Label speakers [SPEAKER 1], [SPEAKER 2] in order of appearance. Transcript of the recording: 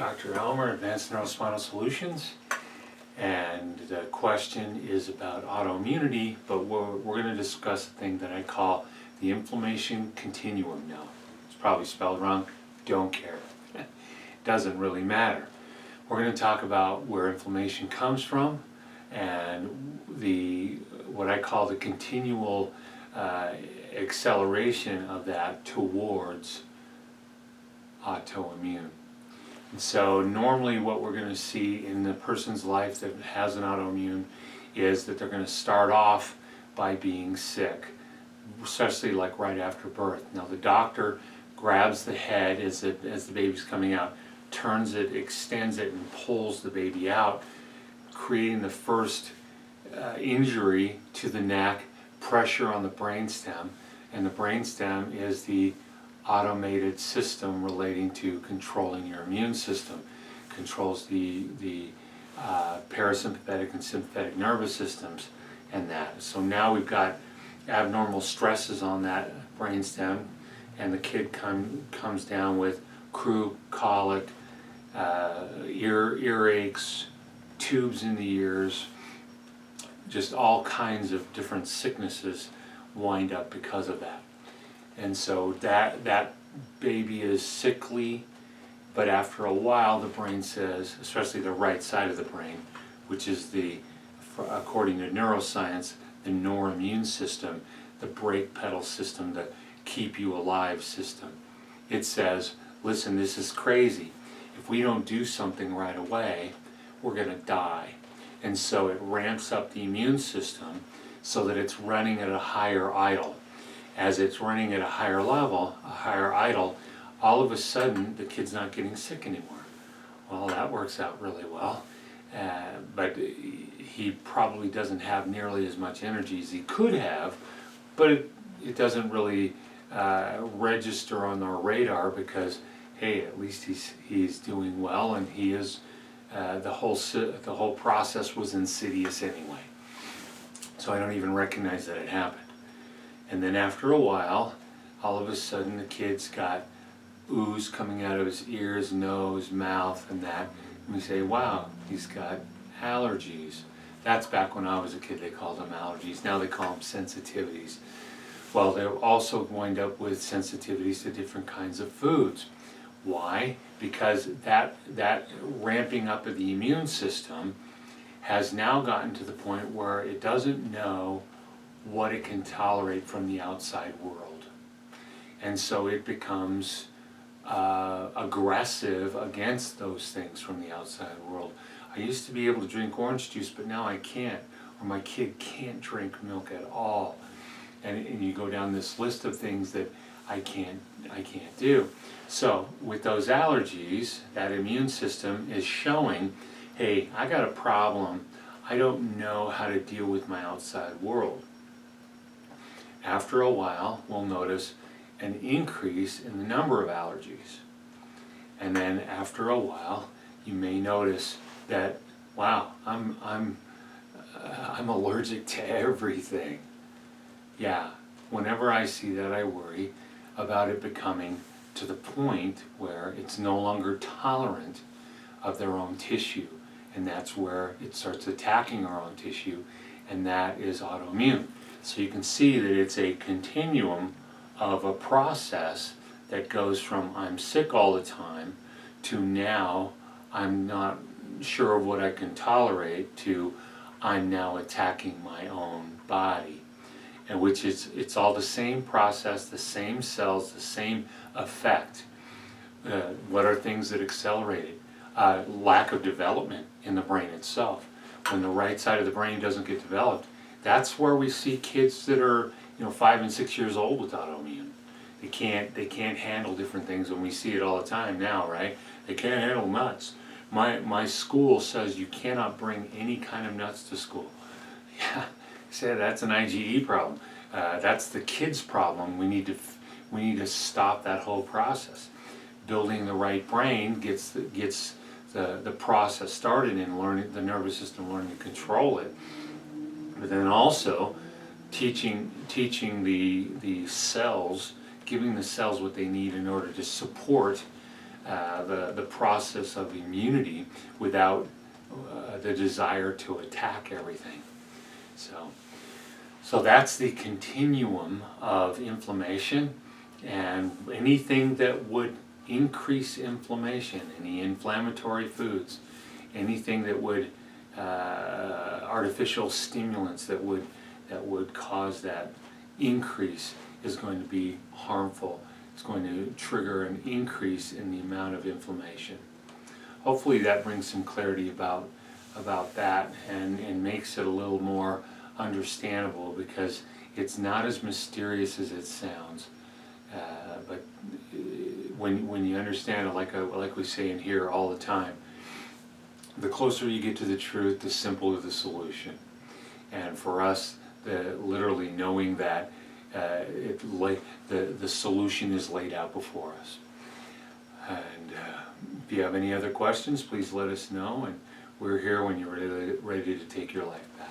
[SPEAKER 1] Dr. Elmer, Advanced Neurospinal Solutions, and the question is about autoimmunity, but we're going to discuss a thing that I call the inflammation continuum now. It's probably spelled wrong, don't care. Doesn't really matter. We're going to talk about where inflammation comes from and what I call the continual acceleration of that towards autoimmune. And so normally what we're going to see in the person's life that has an autoimmune is that they're going to start off by being sick, especially like right after birth. Now the doctor grabs the head as the baby's coming out, turns it, extends it, and pulls the baby out, creating the first injury to the neck, pressure on the brainstem, and the brainstem is the automated system relating to controlling your immune system. Controls the parasympathetic and sympathetic nervous systems and that. So now we've got abnormal stresses on that brainstem, and the kid comes down with croup, colic, earaches, tubes in the ears, just all kinds of different sicknesses wind up because of that. And so that baby is sickly, but after a while the brain says, especially the right side of the brain, which is according to neuroscience, the neuroimmune system, the brake pedal system, the keep you alive system. It says, listen, this is crazy. If we don't do something right away, we're going to die. And so it ramps up the immune system so that it's running at a higher idle. As it's running at a higher level, a higher idle, all of a sudden the kid's not getting sick anymore. Well, that works out really well, but he probably doesn't have nearly as much energy as he could have, but it doesn't really register on our radar because, hey, at least he's doing well, and he is the whole process was insidious anyway. So I don't even recognize that it happened. And then after a while, all of a sudden the kid's got ooze coming out of his ears, nose, mouth, and that. And we say, wow, he's got allergies. That's back when I was a kid, they called them allergies. Now they call them sensitivities. Well, they'll also wind up with sensitivities to different kinds of foods. Why? Because that ramping up of the immune system has now gotten to the point where it doesn't know what it can tolerate from the outside world. And so it becomes aggressive against those things from the outside world. I used to be able to drink orange juice, but now I can't, or my kid can't drink milk at all. And you go down this list of things that I can't do. So with those allergies, that immune system is showing, hey, I got a problem. I don't know how to deal with my outside world. After a while, we'll notice an increase in the number of allergies. And then after a while, you may notice that, wow, I'm allergic to everything. Yeah, whenever I see that, I worry about it becoming to the point where it's no longer tolerant of their own tissue. And that's where it starts attacking our own tissue, and that is autoimmune. So you can see that it's a continuum of a process that goes from I'm sick all the time to now I'm not sure of what I can tolerate to I'm now attacking my own body. And which it's all the same process, the same cells, the same effect. What are things that accelerate it? Lack of development in the brain itself. When the right side of the brain doesn't get developed, that's where we see kids that are 5 and 6 years old with autoimmune. They can't handle different things, and we see it all the time now, right? They can't handle nuts. My school says you cannot bring any kind of nuts to school. Yeah, say that's an IgE problem. That's the kid's problem. We need to stop that whole process. Building the right brain gets the process started in learning the nervous system, learning to control it. But then also teaching the cells, giving the cells what they need in order to support the process of immunity without the desire to attack everything. So that's the continuum of inflammation, and anything that would increase inflammation, any inflammatory foods, anything that would artificial stimulants that would cause that increase is going to be harmful. It's going to trigger an increase in the amount of inflammation. Hopefully that brings some clarity about that and makes it a little more understandable, because it's not as mysterious as it sounds. But when you understand it, like we say in here all the time, the closer you get to the truth, the simpler the solution. And for us, literally knowing that the solution is laid out before us. And if you have any other questions, please let us know, and we're here when you're ready to take your life back.